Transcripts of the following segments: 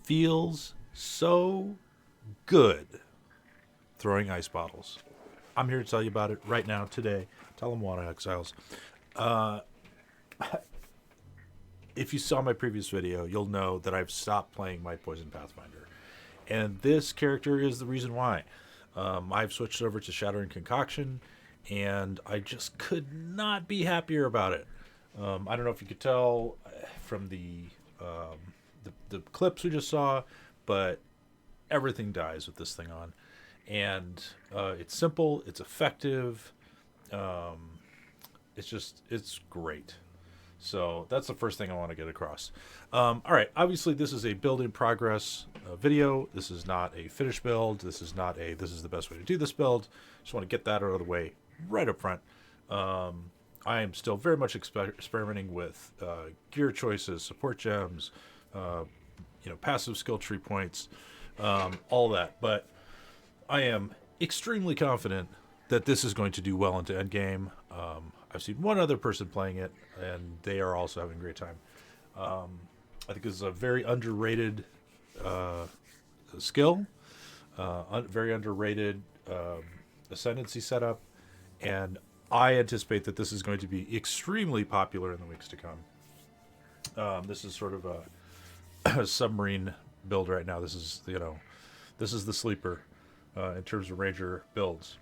feels so good throwing ice bottles. I'm here to tell you about it right now, today. Tell them what, Exiles. Uh, if you saw my previous video, you'll know that I've stopped playing my Poison Pathfinder. And this character is the reason why. I've switched over to Shattering Concoction, and I just could not be happier about it. I don't know if you could tell from the clips we just saw, but everything dies with this thing on. And it's simple, it's effective, it's great. So that's the first thing I want to get across. All right, obviously this is a build in progress video. This is not a finished build. This is not a this is the best way to do this build. Just want to get that out of the way right up front. I am still very much experimenting with gear choices, support gems, passive skill tree points, all that. But I am extremely confident that this is going to do well into endgame. I've seen one other person playing it, and they are also having a great time. I think this is a very underrated skill, very underrated ascendancy setup, and I anticipate that this is going to be extremely popular in the weeks to come. This is sort of a submarine build right now. This is the sleeper in terms of Ranger builds.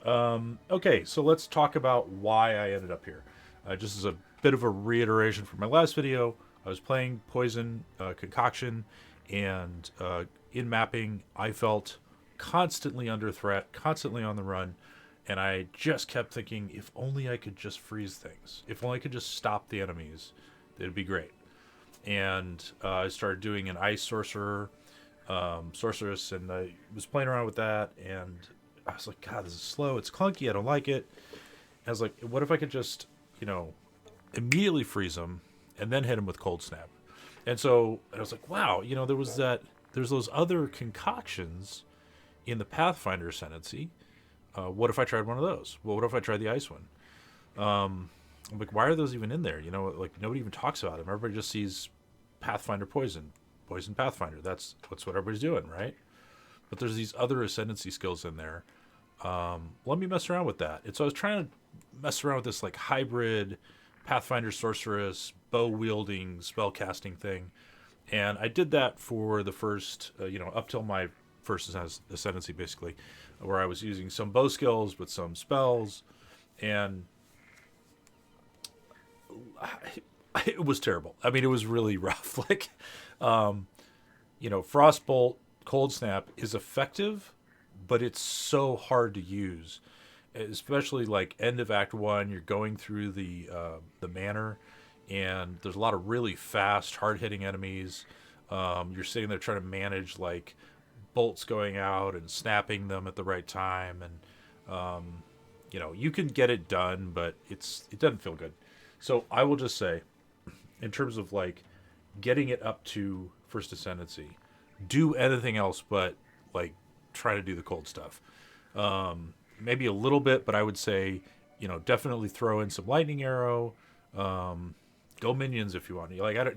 Okay, so let's talk about why I ended up here. Just as a bit of a reiteration from my last video, I was playing Poison Concoction, and in mapping, I felt constantly under threat, constantly on the run, and I just kept thinking, if only I could just freeze things. If only I could just stop the enemies, it'd be great. And I started doing an Ice Sorceress, and I was playing around with that, and I was like, God, this is slow. It's clunky. I don't like it. I was like, what if I could just, immediately freeze them and then hit them with Cold Snap? And so I was like, wow, there's those other concoctions in the Pathfinder ascendancy. What if I tried one of those? Well, what if I tried the ice one? I'm like, why are those even in there? Nobody even talks about them. Everybody just sees Pathfinder Poison Pathfinder. That's what everybody's doing, right? But there's these other ascendancy skills in there. Let me mess around with that. And so I was trying to mess around with this like hybrid Pathfinder Sorceress bow wielding spell casting thing, and I did that for the first, up till my first ascendancy, basically, where I was using some bow skills with some spells, and it was terrible. I mean, it was really rough. Like, Frostbolt, Cold Snap is effective, but it's so hard to use, especially like end of Act 1. You're going through the manor, and there's a lot of really fast, hard-hitting enemies. You're sitting there trying to manage like bolts going out and snapping them at the right time, and you can get it done, but it doesn't feel good. So I will just say, in terms of like getting it up to first ascendancy, do anything else but like try to do the cold stuff. Maybe a little bit, but I would say, definitely throw in some lightning arrow. Go minions if you want.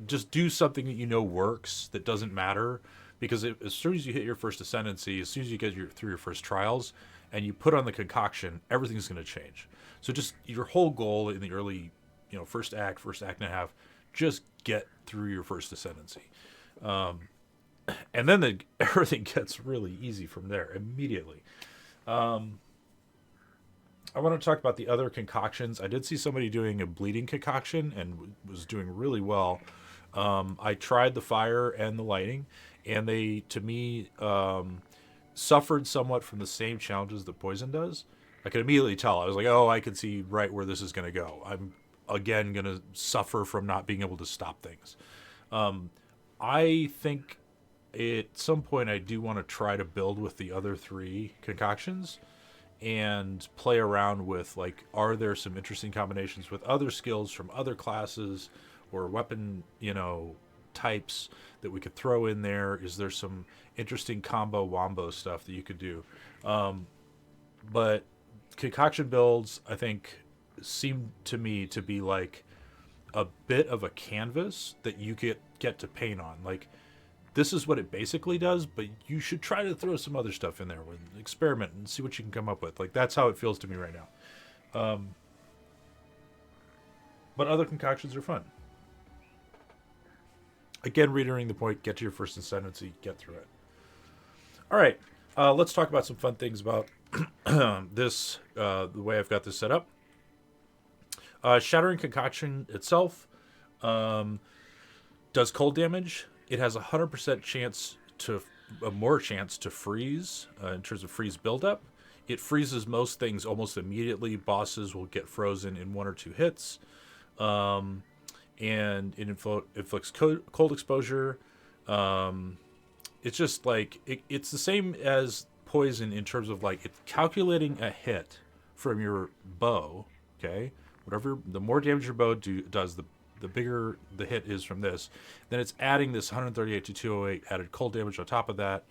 Just do something that works, that doesn't matter, because as soon as you hit your first ascendancy, as soon as you get through your first trials, and you put on the concoction, everything's going to change. So just your whole goal in the early, first act and a half, just get through your first ascendancy. And then everything gets really easy from there immediately. I want to talk about the other concoctions. I did see somebody doing a bleeding concoction and was doing really well. I tried the fire and the lightning, and they, to me, suffered somewhat from the same challenges that poison does. I could immediately tell. I was like, oh, I can see right where this is going to go. I'm, again, going to suffer from not being able to stop things. I think at some point I do want to try to build with the other three concoctions and play around with, like, are there some interesting combinations with other skills from other classes or weapon, types that we could throw in there? Is there some interesting combo wombo stuff that you could do? But concoction builds, I think, seem to me to be like a bit of a canvas that you get to paint on. Like, this is what it basically does, but you should try to throw some other stuff in there with experiment and see what you can come up with. Like, that's how it feels to me right now. But other concoctions are fun. Again, reiterating the point, get to your first ascendancy, get through it. All right, let's talk about some fun things about this, the way I've got this set up. Shattering Concoction itself does cold damage. It has 100% chance to, more chance to freeze in terms of freeze buildup. It freezes most things almost immediately. Bosses will get frozen in 1 or 2 hits. And it inflicts cold exposure. It's just like, it's the same as poison in terms of like, it's calculating a hit from your bow, okay? Whatever, the more damage your bow does, the bigger the hit is from this. Then it's adding this 138 to 208 added cold damage on top of that.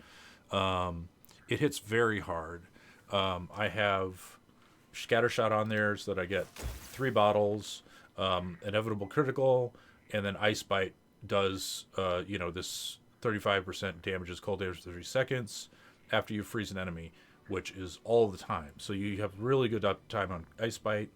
It hits very hard. I have Scatter Shot on there so that I get 3 bottles, inevitable critical, and then Ice Bite does, this 35% damages cold damage for 3 seconds after you freeze an enemy, which is all the time. So you have really good uptime on Ice Bite.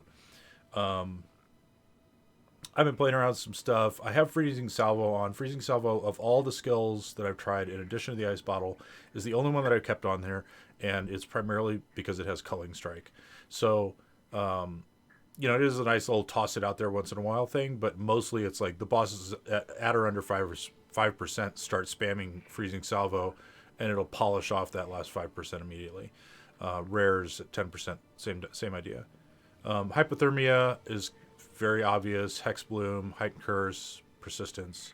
I've been playing around with some stuff. I have Freezing Salvo on. Freezing Salvo, of all the skills that I've tried, in addition to the Ice Bottle, is the only one that I've kept on there, and it's primarily because it has Culling Strike. So, it is a nice little toss it out there once in a while thing, but mostly it's like the bosses at or under 5% start spamming Freezing Salvo, and it'll polish off that last 5% immediately. Rares at 10%, same idea. Hypothermia is very obvious. Hex Bloom, Heightened Curse, Persistence.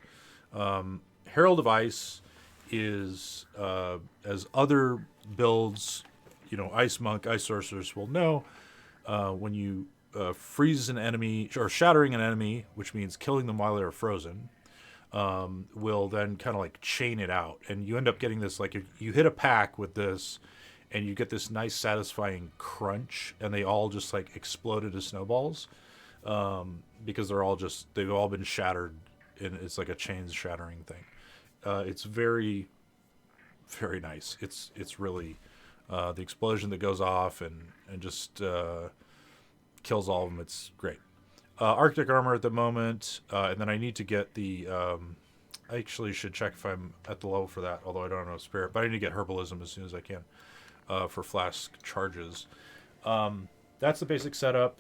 Herald of Ice is, as other builds, Ice Monk, Ice Sorcerers will know, when you freeze an enemy, or shattering an enemy, which means killing them while they're frozen, will then kind of like chain it out. And you end up getting this, like, if you hit a pack with this, and you get this nice satisfying crunch, and they all just like exploded as snowballs. Because they've all been shattered, and it's like a chains shattering thing. It's very, very nice. It's really, the explosion that goes off and just kills all of them. It's great. Arctic Armor at the moment, and then I need to get the, I actually should check if I'm at the level for that, although I don't know Spirit, but I need to get Herbalism as soon as I can, for flask charges. That's the basic setup.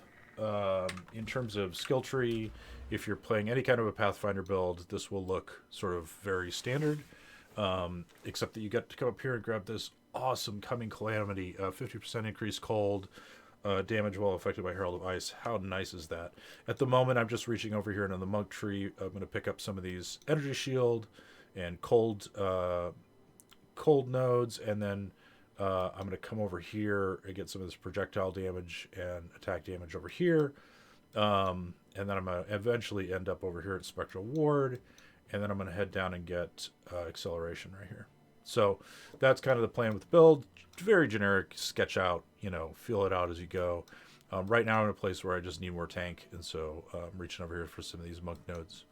In terms of skill tree, if you're playing any kind of a Pathfinder build, this will look sort of very standard, except that you get to come up here and grab this awesome Coming Calamity, 50% increased cold damage while affected by Herald of Ice. How nice is that? At the moment, I'm just reaching over here into the Monk tree. I'm going to pick up some of these Energy Shield and cold nodes, and then I'm going to come over here and get some of this projectile damage and attack damage over here. And then I'm going to eventually end up over here at Spectral Ward. And then I'm going to head down and get Acceleration right here. So that's kind of the plan with the build. Very generic, sketch out, feel it out as you go. Right now I'm in a place where I just need more tank. And so I'm reaching over here for some of these monk nodes.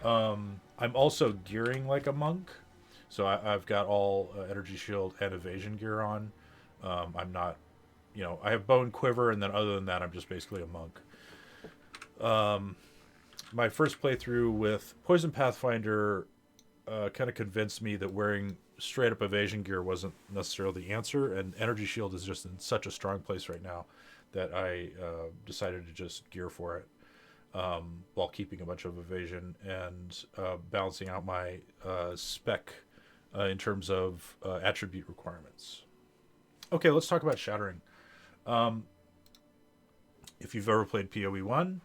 I'm also gearing like a monk. So I've got all Energy Shield and Evasion gear on. I'm not, I have Bone Quiver, and then other than that, I'm just basically a monk. My first playthrough with Poison Pathfinder kind of convinced me that wearing straight up Evasion gear wasn't necessarily the answer, and Energy Shield is just in such a strong place right now that I decided to just gear for it. While keeping a bunch of evasion and balancing out my spec in terms of attribute requirements. Okay, let's talk about Shattering. If you've ever played PoE 1,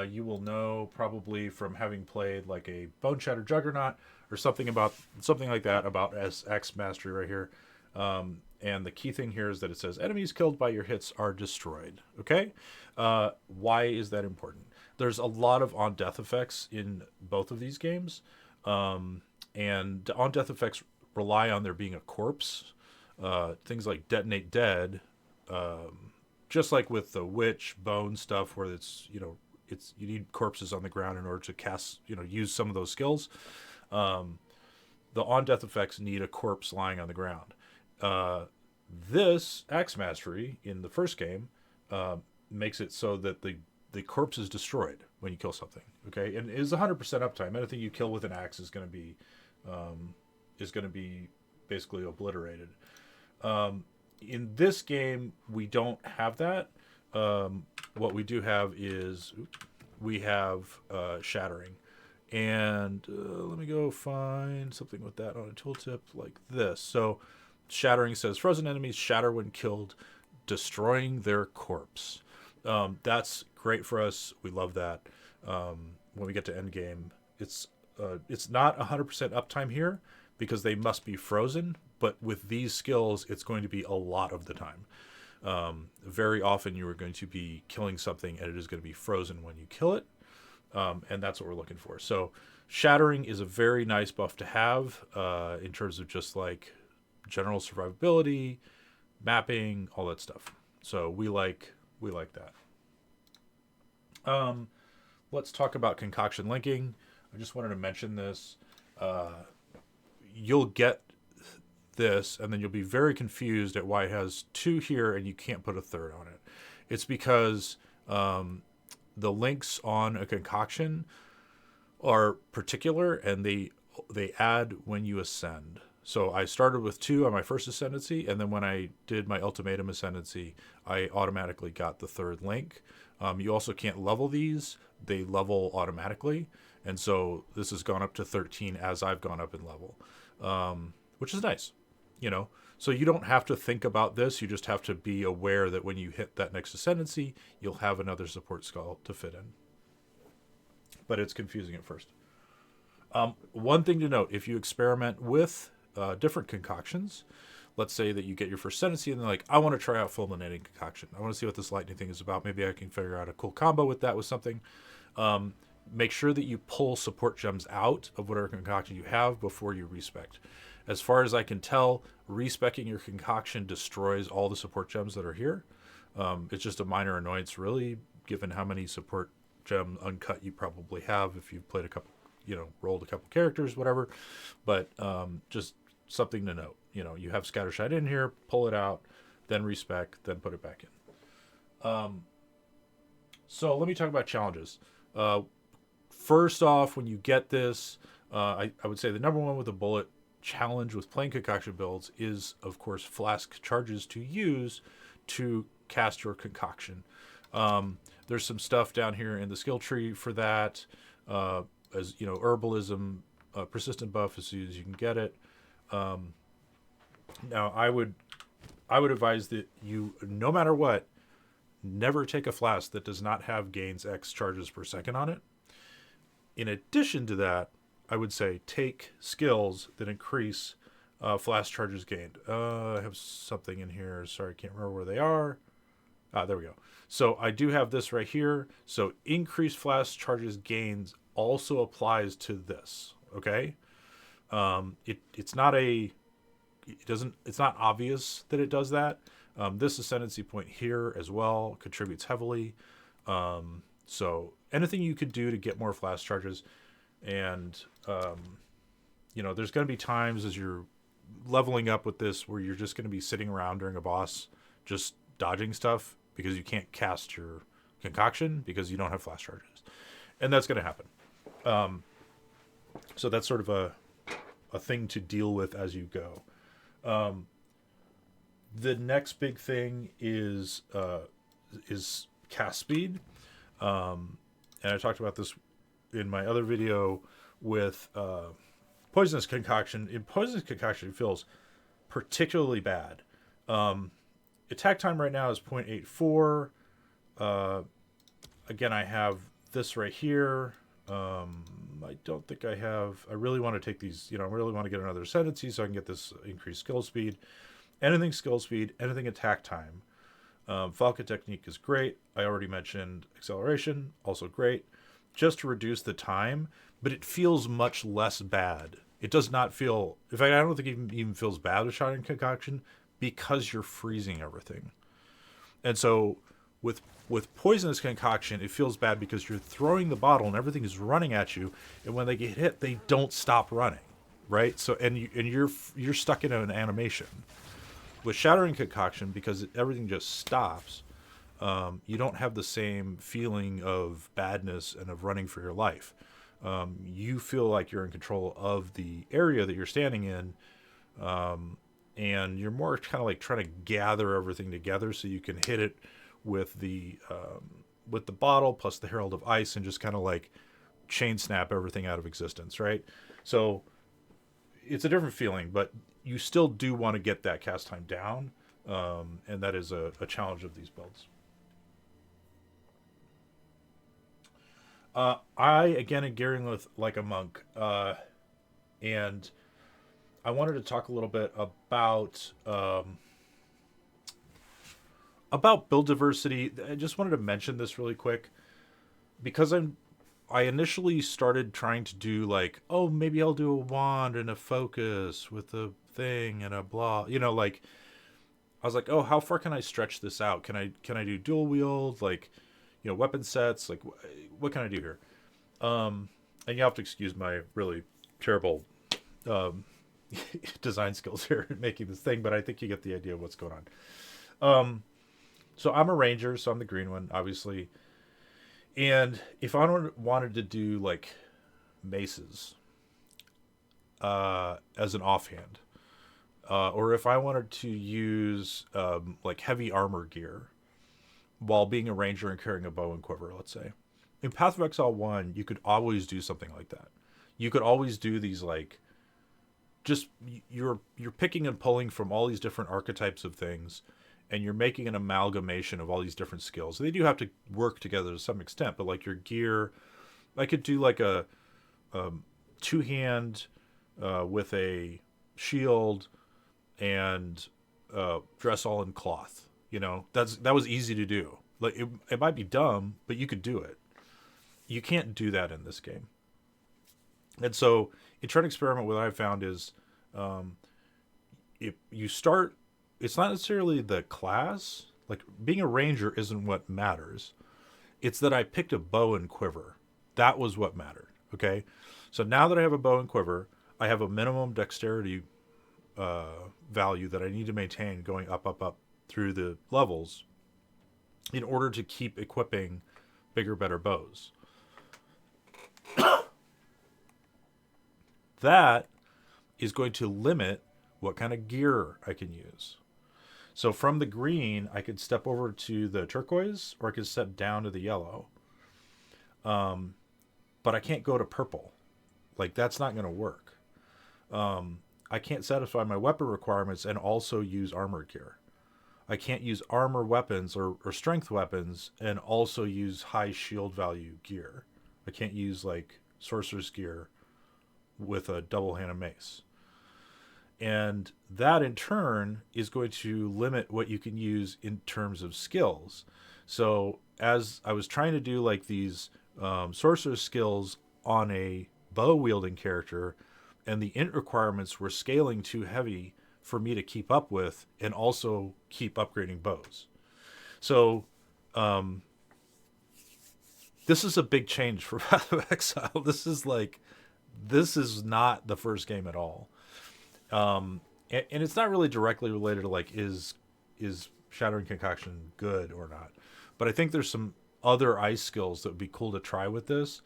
you will know probably from having played like a Bone Shatter Juggernaut or something like that about SX Mastery right here. And the key thing here is that it says enemies killed by your hits are destroyed. Okay? Why is that important? There's a lot of on-death effects in both of these games. And on-death effects rely on there being a corpse. Things like Detonate Dead, just like with the Witch, Bone stuff, where it's, you need corpses on the ground in order to cast, use some of those skills. the on-death effects need a corpse lying on the ground. This Axe Mastery in the first game makes it so that the corpse is destroyed when you kill something. Okay, and it is 100% uptime. Anything you kill with an axe is going to be basically obliterated. In this game, we don't have that. What we do have is we have Shattering. And let me go find something with that on a tooltip like this. So Shattering says frozen enemies shatter when killed, destroying their corpse. That's great for us. We love that. When we get to end game, it's not 100% uptime here because they must be frozen. But with these skills, it's going to be a lot of the time. Very often you are going to be killing something and it is going to be frozen when you kill it. And that's what we're looking for. So Shattering is a very nice buff to have in terms of just like general survivability, mapping, all that stuff. So we like that. Let's talk about Concoction Linking. I just wanted to mention this. You'll get this, and then you'll be very confused at why it has 2 here and you can't put a 3rd on it. It's because the links on a concoction are particular, and they add when you ascend. So I started with 2 on my first ascendancy, and then when I did my ultimatum ascendancy, I automatically got the 3rd link. You also can't level these. They level automatically. And so this has gone up to 13 as I've gone up in level, which is nice, you know. So you don't have to think about this. You just have to be aware that when you hit that next ascendancy, you'll have another support skull to fit in. But it's confusing at first. One thing to note, if you experiment with different concoctions, let's say that you get your first ascendancy and they're like, I want to try out fulminating concoction. I want to see what this lightning thing is about. Maybe I can figure out a cool combo with that with something. Make sure that you pull support gems out of whatever concoction you have before you respect. As far as I can tell, respecking your concoction destroys all the support gems that are here. It's just a minor annoyance, really, given how many support gem uncut you probably have if you've played a couple, rolled a couple characters, whatever. But just something to note. You have Scattershot in here, pull it out, then respec, then put it back in. So let me talk about challenges. First off, when you get this, I would say the number one with a bullet challenge with playing concoction builds is, of course, flask charges to use to cast your concoction. There's some stuff down here in the skill tree for that. As herbalism, persistent buff as soon as you can get it. Now, I would advise that you, no matter what, never take a flask that does not have gains X charges per second on it. In addition to that, I would say take skills that increase flask charges gained. I have something in here. Sorry, I can't remember where they are. There we go. So I do have this right here. So increased flask charges gains also applies to this. Okay. It's not obvious that it does that. This ascendancy point here as well contributes heavily. So anything you could do to get more flask charges, and there's going to be times as you're leveling up with this where you're just going to be sitting around during a boss just dodging stuff because you can't cast your concoction because you don't have flask charges, and that's going to happen. So that's sort of a thing to deal with as you go. The next big thing is cast speed. And I talked about this in my other video with Poisonous Concoction. In Poisonous Concoction, it feels particularly bad. Attack time right now is 0.84. Again, I have this right here. I don't think I really want to take these, I really want to get another ascendancy so I can get this increased skill speed. Anything skill speed, anything attack time. Falcon technique is great. I already mentioned acceleration, also great. Just to reduce the time, but it feels much less bad. It does not feel, in fact, I don't think it even feels bad with Shattering Concoction because you're freezing everything. And so with Poisonous Concoction, it feels bad because you're throwing the bottle and everything is running at you, and when they get hit, they don't stop running. right? So you're stuck in an animation. With Shattering Concoction, because everything just stops, you don't have the same feeling of badness and of running for your life. You feel like you're in control of the area that you're standing in, and you're more kind of like trying to gather everything together so you can hit it with the bottle plus the Herald of Ice and just kind of like chain snap everything out of existence, right? So it's a different feeling, but you still do want to get that cast time down, and that is a challenge of these builds. I again am gearing with like a monk, and I wanted to talk a little bit about build diversity. I just wanted to mention this really quick because I initially started trying to do like, oh, maybe I'll do a wand and a focus with a thing and a blah, like I was like, oh, how far can I stretch this out? Can I do dual wield, like, weapon sets, like what can I do here? And you have to excuse my really terrible um, design skills here in making this thing, but I think you get the idea of what's going on. So I'm a ranger, so I'm the green one, obviously. And if I wanted to do like maces as an offhand, or if I wanted to use like heavy armor gear while being a ranger and carrying a bow and quiver, let's say. In Path of Exile 1, you could always do something like that. You could always do these like just you're picking and pulling from all these different archetypes of things, and you're making an amalgamation of all these different skills. They do have to work together to some extent, but like your gear, I could do like a two-hand with a shield and dress all in cloth. That was easy to do. Like it might be dumb, but you could do it. You can't do that in this game. And so, in trying to experiment, what I've found is, if you start, it's not necessarily the class. Like being a ranger isn't what matters. It's that I picked a bow and quiver. That was what mattered. Okay, so now that I have a bow and quiver, I have a minimum dexterity value that I need to maintain going up through the levels in order to keep equipping bigger, better bows. That is going to limit what kind of gear I can use. So from the green, I could step over to the turquoise, or I could step down to the yellow. But I can't go to purple. Like, that's not going to work. I can't satisfy my weapon requirements and also use armor gear. I can't use armor weapons or strength weapons and also use high shield value gear. I can't use, like, sorcerer's gear with a double-handed mace. And that, in turn, is going to limit what you can use in terms of skills. So as I was trying to do, like, these sorcerer skills on a bow-wielding character, and the int requirements were scaling too heavy for me to keep up with and also keep upgrading bows. So this is a big change for Path of Exile. This is not the first game at all. And it's not really directly related to like is Shattering Concoction good or not, but I think there's some other ice skills that would be cool to try with this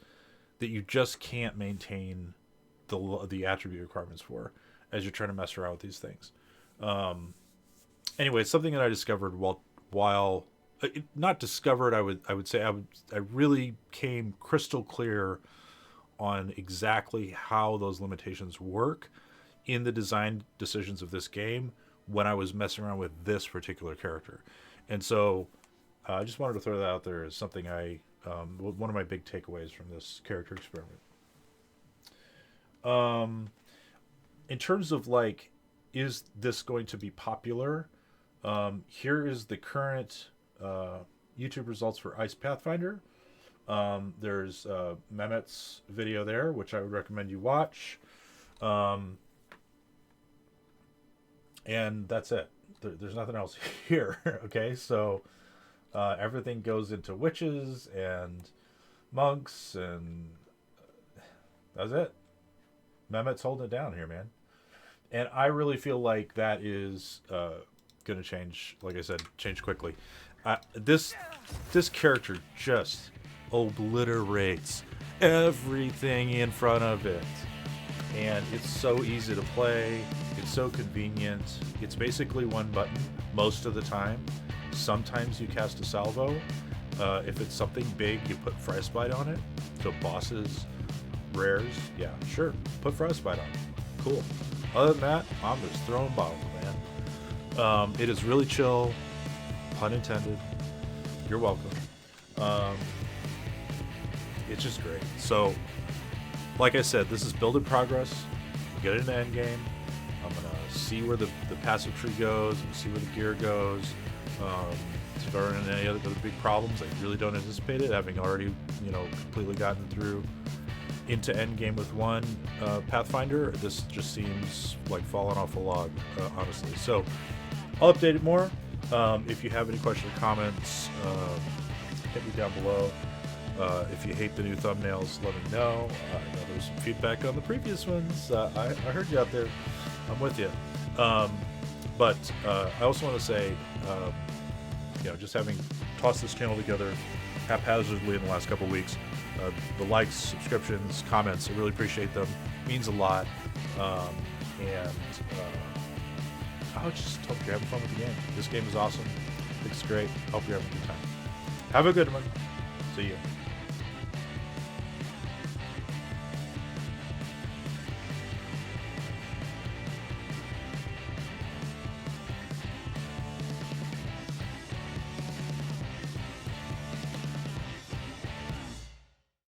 that you just can't maintain the attribute requirements for as you're trying to mess around with these things. Anyway, it's something that I discovered while not discovered. I would say I really came crystal clear on exactly how those limitations work in the design decisions of this game when I was messing around with this particular character. And so I just wanted to throw that out there as something one of my big takeaways from this character experiment. In terms of like, is this going to be popular? Here is the current YouTube results for Ice Pathfinder. There's Mehmet's video there, which I would recommend you watch. And that's it. There's nothing else here. Okay, so everything goes into witches and monks, and that's it. Mehmet's holding it down here, man. And I really feel like that is going to change. Like I said, change quickly. This character just obliterates everything in front of it, and it's so easy to play. It's so convenient. It's basically one button most of the time. Sometimes you cast a salvo. If it's something big, you put Frostbite on it. So bosses, rares, yeah, sure, put Frostbite on it. Cool. Other than that, I'm just throwing bottles, man. It is really chill, pun intended. You're welcome. It's just great. So, like I said, this is build in progress. Get into end game. I'm gonna see where the passive tree goes and see where the gear goes. If there aren't any other big problems, I really don't anticipate it, having already, completely gotten through into end game with one Pathfinder. This just seems like falling off a log, honestly. So I'll update it more. If you have any questions or comments, hit me down below. If you hate the new thumbnails, let me know. I know there was some feedback on the previous ones. I heard you out there. I'm with you. But I also want to say, just having tossed this channel together haphazardly in the last couple of weeks, the likes, subscriptions, comments, I really appreciate them. It means a lot. And I just hope you're having fun with the game. This game is awesome. It's great. Hope you're having a good time. Have a good one. See you.